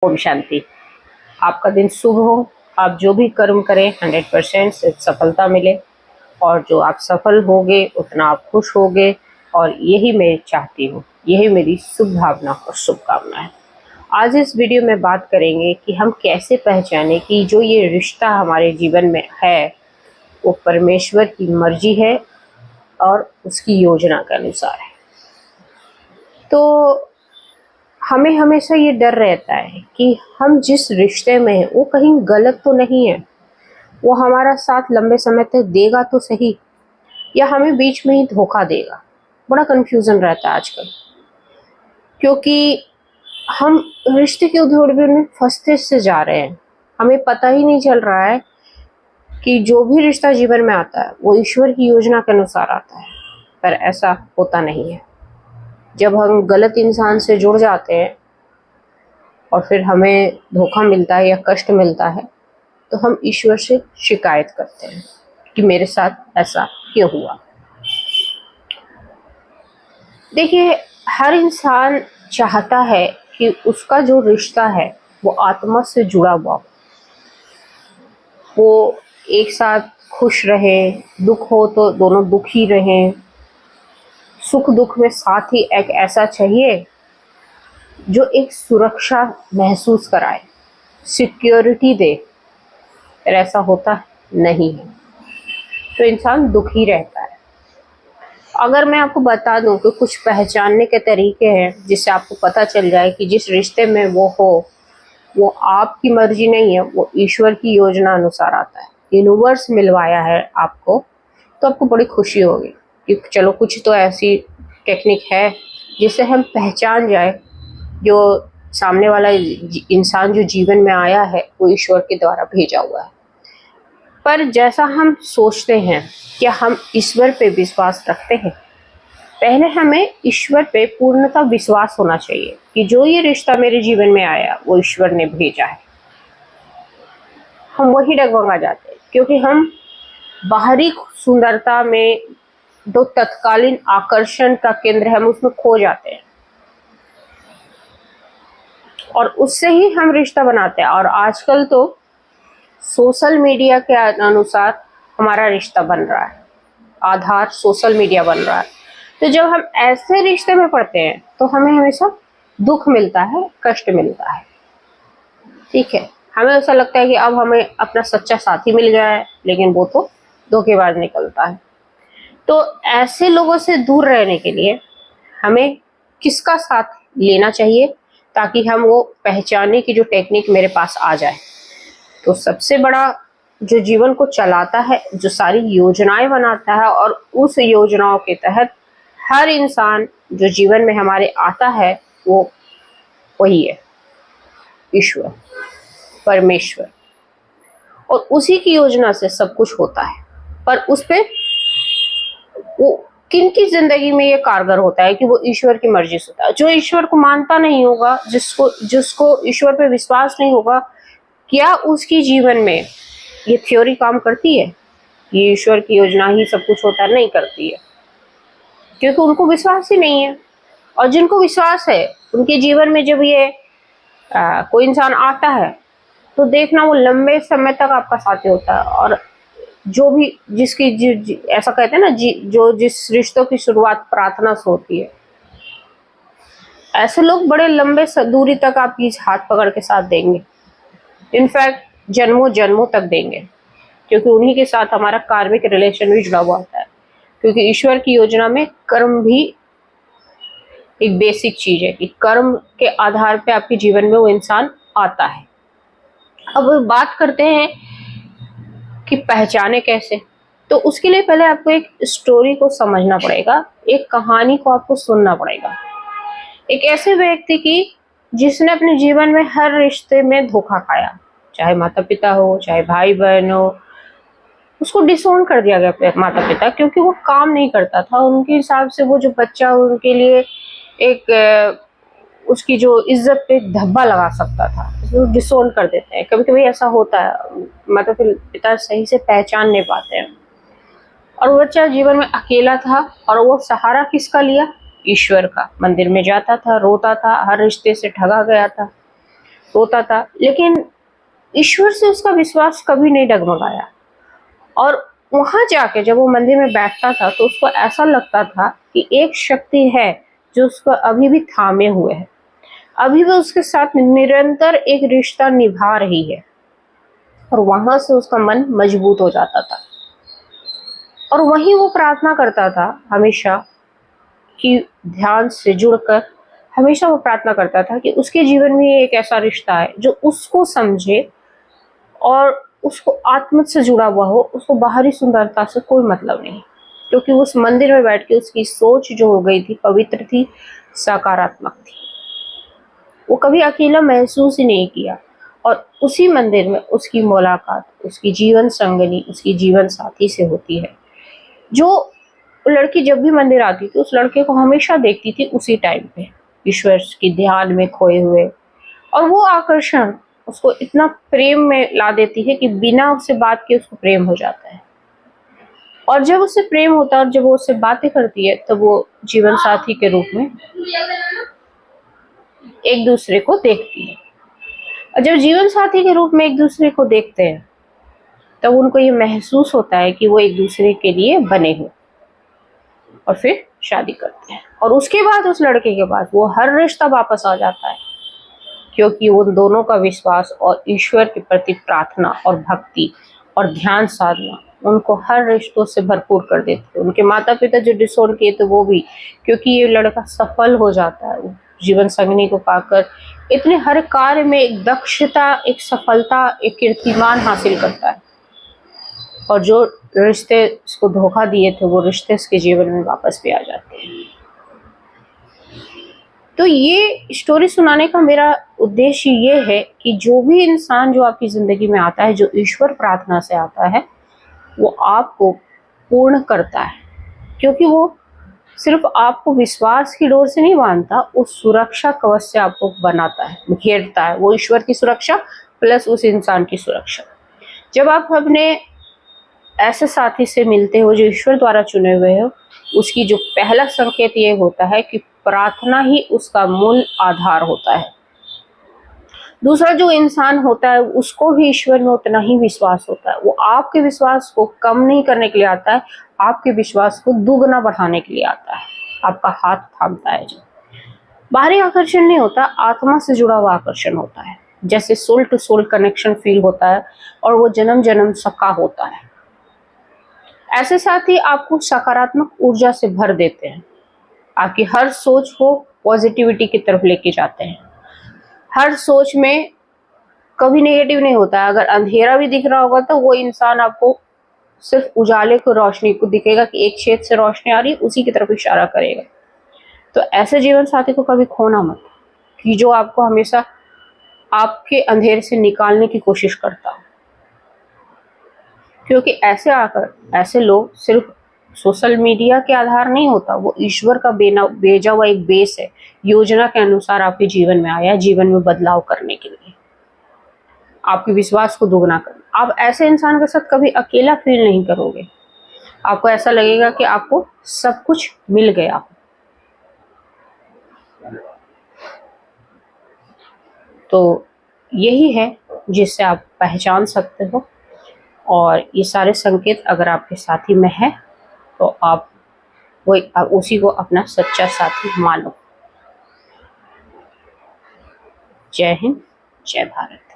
ओम शांति। आपका दिन शुभ हो। आप जो भी कर्म करें 100% से सफलता मिले, और जो आप सफल होगे उतना आप खुश होगे, और यही मैं चाहती हूँ, यही मेरी शुभ भावना और शुभकामना है। आज इस वीडियो में बात करेंगे कि हम कैसे पहचाने कि जो ये रिश्ता हमारे जीवन में है वो परमेश्वर की मर्जी है और उसकी योजना के अनुसार है। तो हमें हमेशा ये डर रहता है कि हम जिस रिश्ते में हैं वो कहीं गलत तो नहीं है, वो हमारा साथ लंबे समय तक देगा तो सही, या हमें बीच में ही धोखा देगा। बड़ा कन्फ्यूज़न रहता है आजकल, क्योंकि हम रिश्ते के उधोड़बुड़ में फंसते से जा रहे हैं। हमें पता ही नहीं चल रहा है कि जो भी रिश्ता जीवन में आता है वो ईश्वर की योजना के अनुसार आता है, पर ऐसा होता नहीं है। जब हम गलत इंसान से जुड़ जाते हैं और फिर हमें धोखा मिलता है या कष्ट मिलता है, तो हम ईश्वर से शिकायत करते हैं कि मेरे साथ ऐसा क्यों हुआ। देखिए, हर इंसान चाहता है कि उसका जो रिश्ता है वो आत्मा से जुड़ा हुआ हो, वो एक साथ खुश रहे, दुख हो तो दोनों दुखी रहें, सुख दुख में साथ ही एक ऐसा चाहिए जो एक सुरक्षा महसूस कराए, सिक्योरिटी दे। पर ऐसा होता नहीं है, तो इंसान दुखी रहता है। अगर मैं आपको बता दूं कि कुछ पहचानने के तरीके हैं जिससे आपको पता चल जाए कि जिस रिश्ते में वो हो वो आपकी मर्जी नहीं है, वो ईश्वर की योजना अनुसार आता है, यूनिवर्स मिलवाया है आपको, तो आपको बड़ी खुशी होगी कि चलो कुछ तो ऐसी टेक्निक है जिससे हम पहचान जाए जो सामने वाला इंसान जो जीवन में आया है वो ईश्वर के द्वारा भेजा हुआ है। पर जैसा हम सोचते हैं, क्या हम ईश्वर पे विश्वास रखते हैं? पहले हमें ईश्वर पे पूर्णतः विश्वास होना चाहिए कि जो ये रिश्ता मेरे जीवन में आया वो ईश्वर ने भेजा है। हम वही डगमगा जाते हैं क्योंकि हम बाहरी सुंदरता में जो तत्कालीन आकर्षण का केंद्र है हम उसमें खो जाते हैं और उससे ही हम रिश्ता बनाते हैं। और आजकल तो सोशल मीडिया के अनुसार हमारा रिश्ता बन रहा है, आधार सोशल मीडिया बन रहा है। तो जब हम ऐसे रिश्ते में पड़ते हैं तो हमें हमेशा दुख मिलता है, कष्ट मिलता है। ठीक है, हमें ऐसा लगता है कि अब हमें अपना सच्चा साथी मिल गया है, लेकिन वो तो धोखेबाज निकलता है। तो ऐसे लोगों से दूर रहने के लिए हमें किसका साथ लेना चाहिए ताकि हम वो पहचाने की जो टेक्निक मेरे पास आ जाए। तो सबसे बड़ा जो जीवन को चलाता है, जो सारी योजनाएं बनाता है और उस योजनाओं के तहत हर इंसान जो जीवन में हमारे आता है वो वही है, ईश्वर, परमेश्वर। और उसी की योजना से सब कुछ होता है। पर उस पे वो किन की जिंदगी में ये कारगर होता है कि वो ईश्वर की मर्जी से होता है। जो ईश्वर को मानता नहीं होगा, जिसको ईश्वर पे विश्वास नहीं होगा, क्या उसकी जीवन में ये थ्योरी काम करती है? ये ईश्वर की योजना ही सब कुछ होता है? नहीं करती है, क्योंकि उनको विश्वास ही नहीं है। और जिनको विश्वास है उनके जीवन में जब ये कोई इंसान आता है तो देखना वो लंबे समय तक आपका साथी होता है। और जो भी जिसकी ऐसा कहते हैं ना, जो जिस रिश्तों की शुरुआत प्रार्थना से होती है, ऐसे लोग बड़े लंबे दूरी तक आपकी हाथ पकड़ के साथ देंगे। इनफैक्ट जन्मों जन्मों तक देंगे, क्योंकि उन्हीं के साथ हमारा कार्मिक रिलेशन भी जुड़ा हुआ होता है। क्योंकि ईश्वर की योजना में कर्म भी एक बेसिक चीज है कि कर्म के आधार पे आपके जीवन में वो इंसान आता है। अब बात करते हैं कि पहचाने कैसे। तो उसके लिए पहले आपको एक स्टोरी को समझना पड़ेगा, एक कहानी को आपको सुनना पड़ेगा, एक ऐसे व्यक्ति की जिसने अपने जीवन में हर रिश्ते में धोखा खाया, चाहे माता पिता हो, चाहे भाई बहन हो। उसको डिसोन कर दिया गया माता पिता, क्योंकि वो काम नहीं करता था उनके हिसाब से। वो जो बच्चा उनके लिए एक उसकी जो इज्जत पे धब्बा लगा सकता था, वो डिसोन कर देते हैं। कभी कभी ऐसा होता है, माता पिता सही से पहचान नहीं पाते हैं। और वो बच्चा जीवन में अकेला था और वो सहारा किसका लिया? ईश्वर का। मंदिर में जाता था, रोता था, हर रिश्ते से ठगा गया था। रोता था, लेकिन ईश्वर से उसका विश्वास कभी नहीं डगमगाया। और वहां जाके जब वो मंदिर में बैठता था तो उसको ऐसा लगता था कि एक शक्ति है जो उसको अभी भी थामे हुए है, अभी भी उसके साथ निरंतर एक रिश्ता निभा रही है। और वहां से उसका मन मजबूत हो जाता था। और वहीं वो प्रार्थना करता था हमेशा, कि ध्यान से जुड़कर हमेशा वो प्रार्थना करता था कि उसके जीवन में एक ऐसा रिश्ता है जो उसको समझे और उसको आत्म से जुड़ा हुआ हो, उसको बाहरी सुंदरता से कोई मतलब नहीं। क्योंकि उस मंदिर में बैठ के उसकी सोच जो हो गई थी पवित्र थी, सकारात्मक थी। वो कभी अकेला महसूस ही नहीं किया। और उसी मंदिर में उसकी मुलाकात उसकी जीवन संगनी, उसकी जीवन साथी से होती है। जो लड़की जब भी मंदिर आती थी उस लड़के को हमेशा देखती थी उसी टाइम पे, ईश्वर के ध्यान में खोए हुए। और वो आकर्षण उसको इतना प्रेम में ला देती है कि बिना उससे बात किए उसको प्रेम हो जाता है। और जब उससे प्रेम होता है और जब वो उससे बातें करती है तो वो जीवन साथी के रूप में एक दूसरे को देखती है। और जब जीवन साथी के रूप में एक दूसरे को देखते हैं तब उनको ये महसूस होता है कि वो एक दूसरे के लिए बने हुए, और फिर शादी करते हैं। और उसके बाद उस लड़के के बाद वो हर रिश्ता वापस आ जाता है, क्योंकि उन दोनों का विश्वास और ईश्वर के प्रति प्रार्थना और भक्ति और ध्यान साधना उनको हर रिश्तों से भरपूर कर देते हैं। उनके माता पिता जो डिसोन किए थे वो भी, क्योंकि ये लड़का सफल हो जाता है जीवन संगनी को पाकर। इतने हर कार्य में एक दक्षता, एक सफलता, एक कीर्तिमान हासिल करता है। और जो रिश्ते इसको धोखा दिए थे वो रिश्ते इसके जीवन में वापस भी आ जाते हैं। तो ये स्टोरी सुनाने का मेरा उद्देश्य ये है कि जो भी इंसान जो आपकी जिंदगी में आता है, जो ईश्वर प्रार्थना से आता है, वो आपको पूर्ण करता है। क्योंकि वो सिर्फ आपको विश्वास की डोर से नहीं बांधता, उस सुरक्षा कवच से आपको बनाता है, घेरता है। वो ईश्वर की सुरक्षा प्लस उस इंसान की सुरक्षा। जब आप अपने ऐसे साथी से मिलते हो जो ईश्वर द्वारा चुने हुए हो, उसकी जो पहला संकेत ये होता है कि प्रार्थना ही उसका मूल आधार होता है। दूसरा, जो इंसान होता है उसको भी ईश्वर में उतना ही विश्वास होता है। वो आपके विश्वास को कम नहीं करने के लिए आता है, आपके विश्वास को दुगना बढ़ाने के लिए आता है, आपका हाथ थामता है। जो बाहरी आकर्षण नहीं होता, आत्मा से जुड़ा हुआ आकर्षण होता है, जैसे soul to soul connection feel होता है और वो जन्म जन्म सका होता है। ऐसे साथ ही आपको सकारात्मक ऊर्जा से भर देते हैं, आपकी हर सोच को पॉजिटिविटी की तरफ लेके जाते हैं। हर सोच में कभी नेगेटिव नहीं होता है। अगर अंधेरा भी दिख रहा होगा तो वो इंसान आपको सिर्फ उजाले को, रोशनी को दिखेगा कि एक छेद से रोशनी आ रही है, उसी की तरफ इशारा करेगा। तो ऐसे जीवन साथी को कभी खोना मत, कि जो आपको हमेशा आपके अंधेरे से निकालने की कोशिश करता हो। क्योंकि ऐसे लोग सिर्फ सोशल मीडिया के आधार नहीं होता, वो ईश्वर का भेजा हुआ एक बेस है, योजना के अनुसार आपके जीवन में आया, जीवन में बदलाव करने के लिए, आपके विश्वास को दोगुना करना। आप ऐसे इंसान के साथ कभी अकेला फील नहीं करोगे, आपको ऐसा लगेगा कि आपको सब कुछ मिल गया हो। तो यही है जिससे आप पहचान सकते हो। और ये सारे संकेत अगर आपके साथी में है तो आप उसी को अपना सच्चा साथी मानो। जय हिंद, जय भारत।